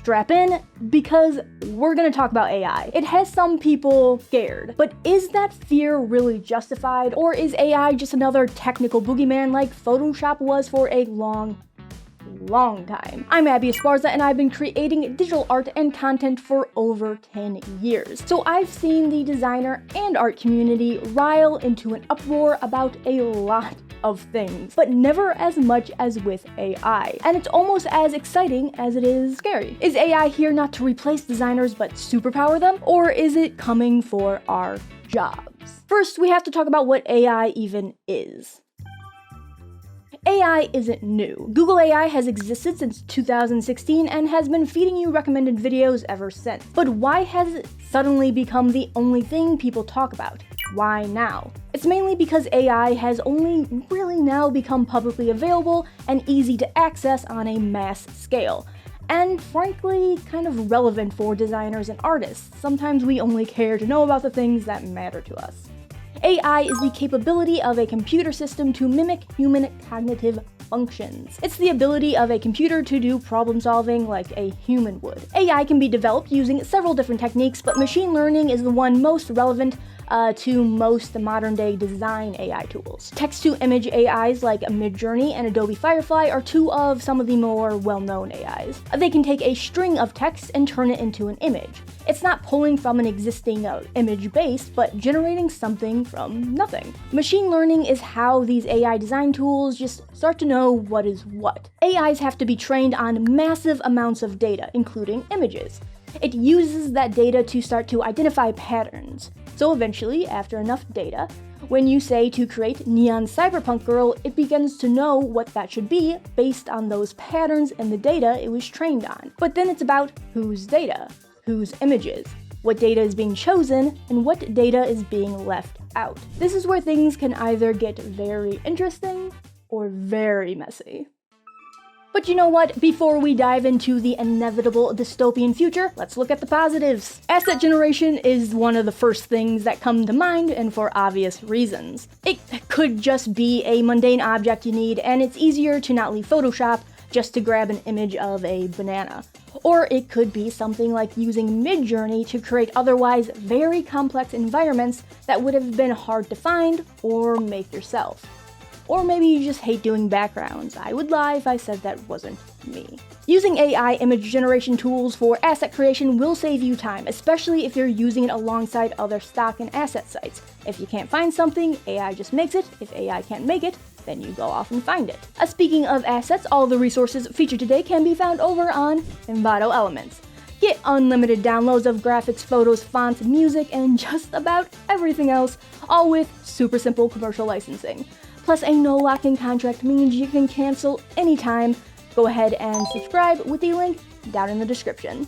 strap in, because we're gonna talk about AI. It has some people scared, but is that fear really justified, or is AI just another technical boogeyman like Photoshop was for a long time? I'm Abby Esparza, and I've been creating digital art and content for over 10 years. So I've seen the designer and art community rile into an uproar about a lot of things, but never as much as with AI. And it's almost as exciting as it is scary. Is AI here not to replace designers but superpower them? Or is it coming for our jobs? First, we have to talk about what AI even is. AI isn't new. Google AI has existed since 2016 and has been feeding you recommended videos ever since. But why has it suddenly become the only thing people talk about? Why now? It's mainly because AI has only really now become publicly available and easy to access on a mass scale. And frankly, kind of relevant for designers and artists. Sometimes we only care to know about the things that matter to us. AI is the capability of a computer system to mimic human cognitive functions. It's the ability of a computer to do problem solving like a human would. AI can be developed using several different techniques, but machine learning is the one most relevant to most modern-day design AI tools. Text-to-image AIs like Midjourney and Adobe Firefly are two of some of the more well-known AIs. They can take a string of text and turn it into an image. It's not pulling from an existing image base, but generating something from nothing. Machine learning is how these AI design tools just start to know what is what. AIs have to be trained on massive amounts of data, including images. It uses that data to start to identify patterns. So eventually, after enough data, when you say to create Neon Cyberpunk Girl, it begins to know what that should be based on those patterns and the data it was trained on. But then it's about whose data, whose images, what data is being chosen, and what data is being left out. This is where things can either get very interesting or very messy. But you know what? Before we dive into the inevitable dystopian future, let's look at the positives. Asset generation is one of the first things that come to mind, and for obvious reasons. It could just be a mundane object you need, and it's easier to not leave Photoshop just to grab an image of a banana. Or it could be something like using Midjourney to create otherwise very complex environments that would have been hard to find or make yourself. Or maybe you just hate doing backgrounds. I would lie if I said that wasn't me. Using AI image generation tools for asset creation will save you time, especially if you're using it alongside other stock and asset sites. If you can't find something, AI just makes it. If AI can't make it, then you go off and find it. Speaking of assets, all the resources featured today can be found over on Envato Elements. Get unlimited downloads of graphics, photos, fonts, music, and just about everything else, all with super simple commercial licensing. Plus, a no lock-in contract means you can cancel anytime. Go ahead and subscribe with the link down in the description.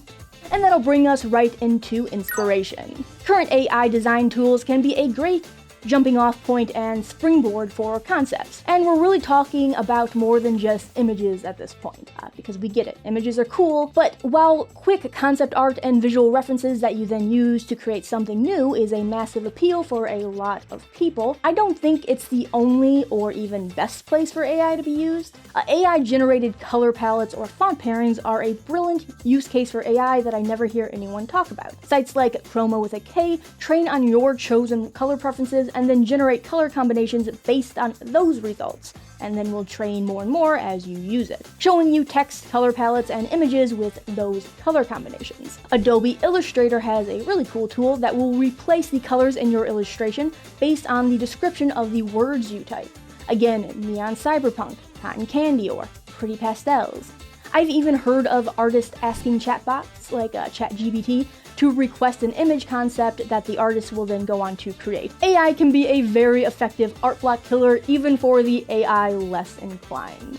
And that'll bring us right into inspiration. Current AI design tools can be a great jumping off point and springboard for concepts. And we're really talking about more than just images at this point, because we get it. Images are cool, but while quick concept art and visual references that you then use to create something new is a massive appeal for a lot of people, I don't think it's the only or even best place for AI to be used. AI-generated color palettes or font pairings are a brilliant use case for AI that I never hear anyone talk about. Sites like Chroma with a K train on your chosen color preferences and then generate color combinations based on those results, and then will train more and more as you use it, showing you text, color palettes, and images with those color combinations. Adobe Illustrator has a really cool tool that will replace the colors in your illustration based on the description of the words you type. Again, Neon Cyberpunk, Cotton Candy, or Pretty Pastels. I've even heard of artists asking chatbots like ChatGPT to request an image concept that the artist will then go on to create. AI can be a very effective art block killer even for the AI less inclined.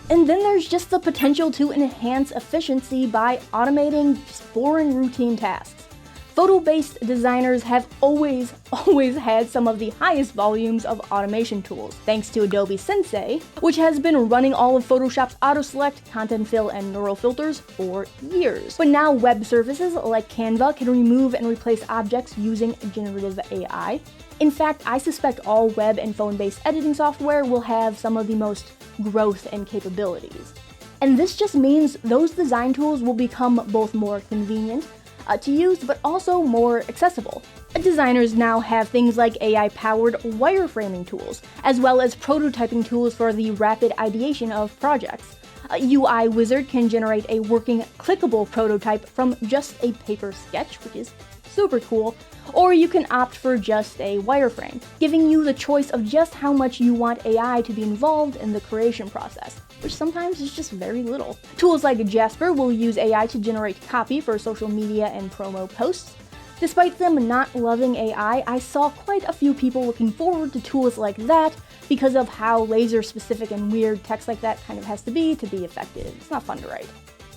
And then there's just the potential to enhance efficiency by automating boring routine tasks. Photo-based designers have always had some of the highest volumes of automation tools, thanks to Adobe Sensei, which has been running all of Photoshop's auto-select, content fill, and neural filters for years. But now web services like Canva can remove and replace objects using generative AI. In fact, I suspect all web and phone-based editing software will have some of the most growth and capabilities. And this just means those design tools will become both more convenient to use, but also more accessible. Designers now have things like AI-powered wireframing tools, as well as prototyping tools for the rapid ideation of projects. A UI wizard can generate a working, clickable prototype from just a paper sketch, which is super cool, or you can opt for just a wireframe, giving you the choice of just how much you want AI to be involved in the creation process, which sometimes is just very little. Tools like Jasper will use AI to generate copy for social media and promo posts. Despite them not loving AI, I saw quite a few people looking forward to tools like that because of how laser-specific and weird text like that kind of has to be effective. It's not fun to write.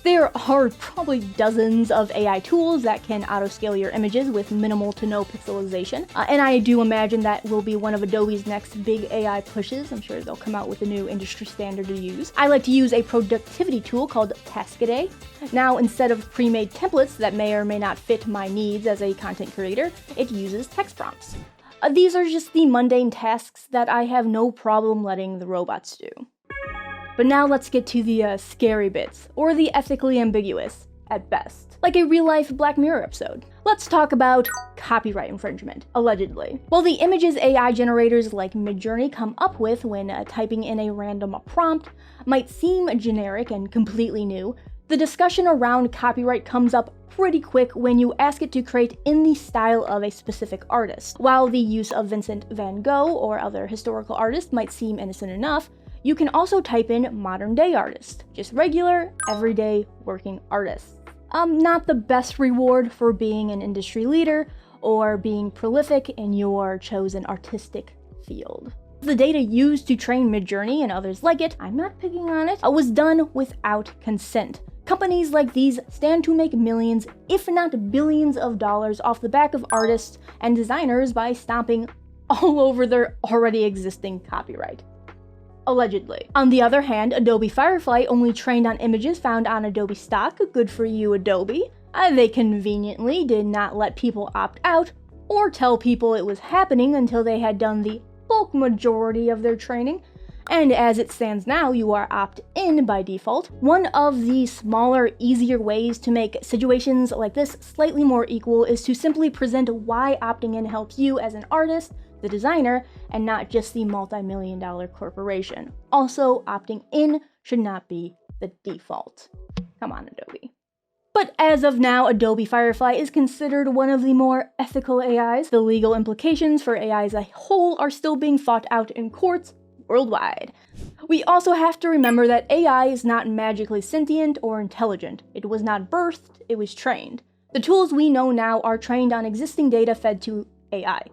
There are probably dozens of AI tools that can auto-scale your images with minimal to no pixelization, and I do imagine that will be one of Adobe's next big AI pushes. I'm sure they'll come out with a new industry standard to use. I like to use a productivity tool called Taskaday. Now, instead of pre-made templates that may or may not fit my needs as a content creator, it uses text prompts. These are just the mundane tasks that I have no problem letting the robots do. But now let's get to the scary bits, or the ethically ambiguous, at best. Like a real-life Black Mirror episode. Let's talk about copyright infringement, allegedly. While the images AI generators like Midjourney come up with when typing in a random prompt might seem generic and completely new, the discussion around copyright comes up pretty quick when you ask it to create in the style of a specific artist. While the use of Vincent van Gogh or other historical artists might seem innocent enough, you can also type in modern day artist, just regular, everyday working artists. Not the best reward for being an industry leader or being prolific in your chosen artistic field. The data used to train Midjourney and others like it, I'm not picking on it, was done without consent. Companies like these stand to make millions, if not billions of dollars off the back of artists and designers by stomping all over their already existing copyright. Allegedly. On the other hand, Adobe Firefly only trained on images found on Adobe stock. Good for you, Adobe. They conveniently did not let people opt out or tell people it was happening until they had done the bulk majority of their training. And as it stands now, you are opt-in by default. One of the smaller, easier ways to make situations like this slightly more equal is to simply present why opting in helps you as an artist, the designer, and not just the multi-million-dollar corporation. Also, opting in should not be the default. Come on, Adobe. But as of now, Adobe Firefly is considered one of the more ethical AIs. The legal implications for AI as a whole are still being fought out in courts worldwide. We also have to remember that AI is not magically sentient or intelligent. It was not birthed, it was trained. The tools we know now are trained on existing data fed to AI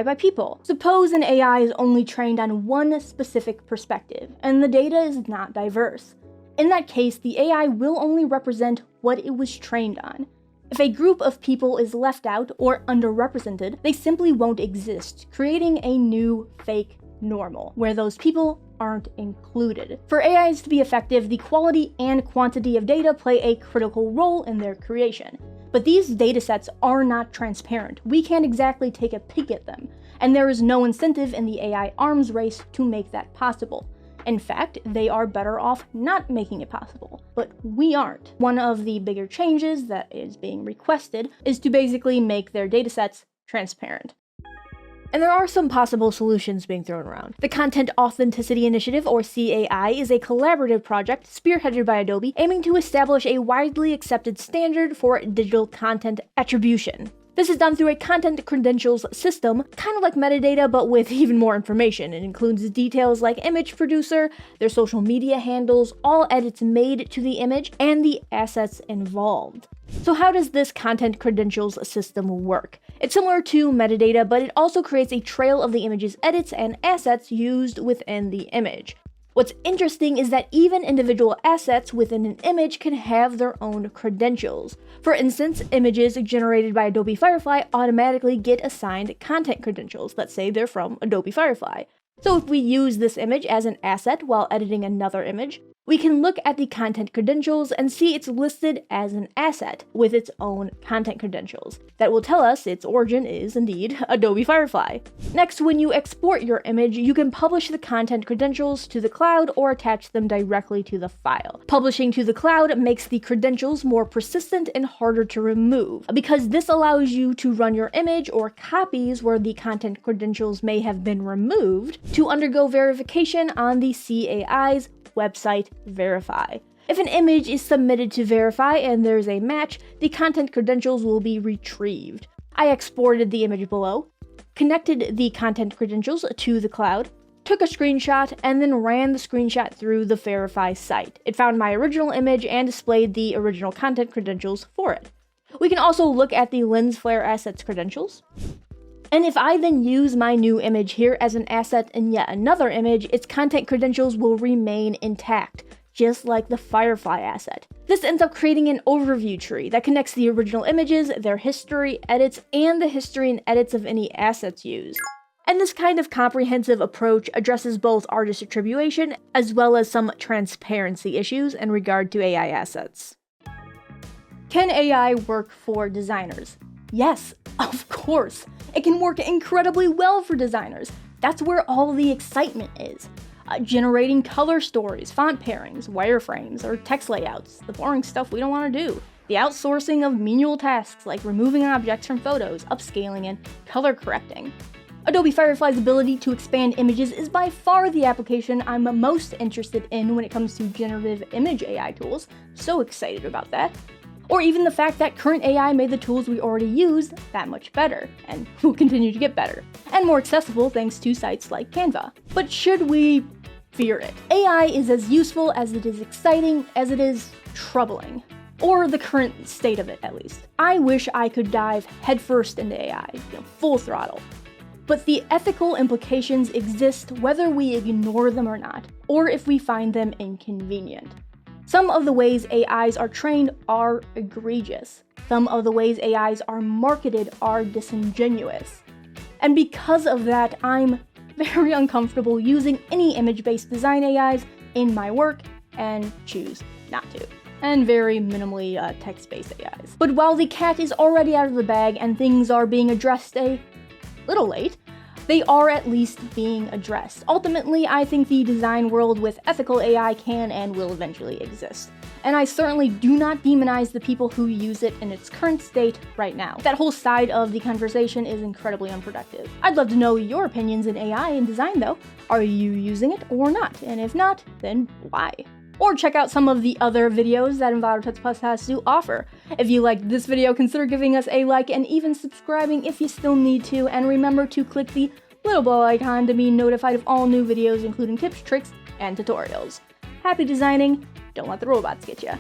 by people. Suppose an AI is only trained on one specific perspective, and the data is not diverse. In that case, the AI will only represent what it was trained on. If a group of people is left out or underrepresented, they simply won't exist, creating a new fake normal, where those people aren't included. For AIs to be effective, the quality and quantity of data play a critical role in their creation. But these datasets are not transparent. We can't exactly take a peek at them, and there is no incentive in the AI arms race to make that possible. In fact, they are better off not making it possible, but we aren't. One of the bigger changes that is being requested is to basically make their datasets transparent. And there are some possible solutions being thrown around. The Content Authenticity Initiative, or CAI, is a collaborative project spearheaded by Adobe, aiming to establish a widely accepted standard for digital content attribution. This is done through a content credentials system, kind of like metadata, but with even more information. It includes details like image producer, their social media handles, all edits made to the image, and the assets involved. So how does this content credentials system work? It's similar to metadata, but it also creates a trail of the image's edits and assets used within the image. What's interesting is that even individual assets within an image can have their own credentials. For instance, images generated by Adobe Firefly automatically get assigned content credentials. Let's say they're from Adobe Firefly. So if we use this image as an asset while editing another image, we can look at the content credentials and see it's listed as an asset with its own content credentials. That will tell us its origin is indeed Adobe Firefly. Next, when you export your image, you can publish the content credentials to the cloud or attach them directly to the file. Publishing to the cloud makes the credentials more persistent and harder to remove, because this allows you to run your image or copies where the content credentials may have been removed to undergo verification on the CAI's website Verify. If an image is submitted to Verify and there's a match, the content credentials will be retrieved. I exported the image below, connected the content credentials to the cloud, took a screenshot, and then ran the screenshot through the Verify site. It found my original image and displayed the original content credentials for it. We can also look at the lens flare assets credentials. And if I then use my new image here as an asset in yet another image, its content credentials will remain intact, just like the Firefly asset. This ends up creating an overview tree that connects the original images, their history, edits, and the history and edits of any assets used. And this kind of comprehensive approach addresses both artist attribution as well as some transparency issues in regard to AI assets. Can AI work for designers? Yes, of course. It can work incredibly well for designers. That's where all the excitement is. Generating color stories, font pairings, wireframes, or text layouts, the boring stuff we don't want to do. The outsourcing of menial tasks like removing objects from photos, upscaling, and color correcting. Adobe Firefly's ability to expand images is by far the application I'm most interested in when it comes to generative image AI tools. So excited about that. Or even the fact that current AI made the tools we already use that much better, and will continue to get better, and more accessible thanks to sites like Canva. But should we fear it? AI is as useful as it is exciting as it is troubling. Or the current state of it, at least. I wish I could dive headfirst into AI, full throttle. But the ethical implications exist whether we ignore them or not, or if we find them inconvenient. Some of the ways AIs are trained are egregious. Some of the ways AIs are marketed are disingenuous. And because of that, I'm very uncomfortable using any image-based design AIs in my work and choose not to. And very minimally text-based AIs. But while the cat is already out of the bag and things are being addressed a little late, they are at least being addressed. Ultimately, I think the design world with ethical AI can and will eventually exist. And I certainly do not demonize the people who use it in its current state right now. That whole side of the conversation is incredibly unproductive. I'd love to know your opinions in AI and design though. Are you using it or not? And if not, then why? Or check out some of the other videos that Environmentalist has to offer. If you liked this video, consider giving us a like and even subscribing if you still need to, and remember to click the little bell icon to be notified of all new videos including tips, tricks, and tutorials. Happy designing, don't let the robots get you.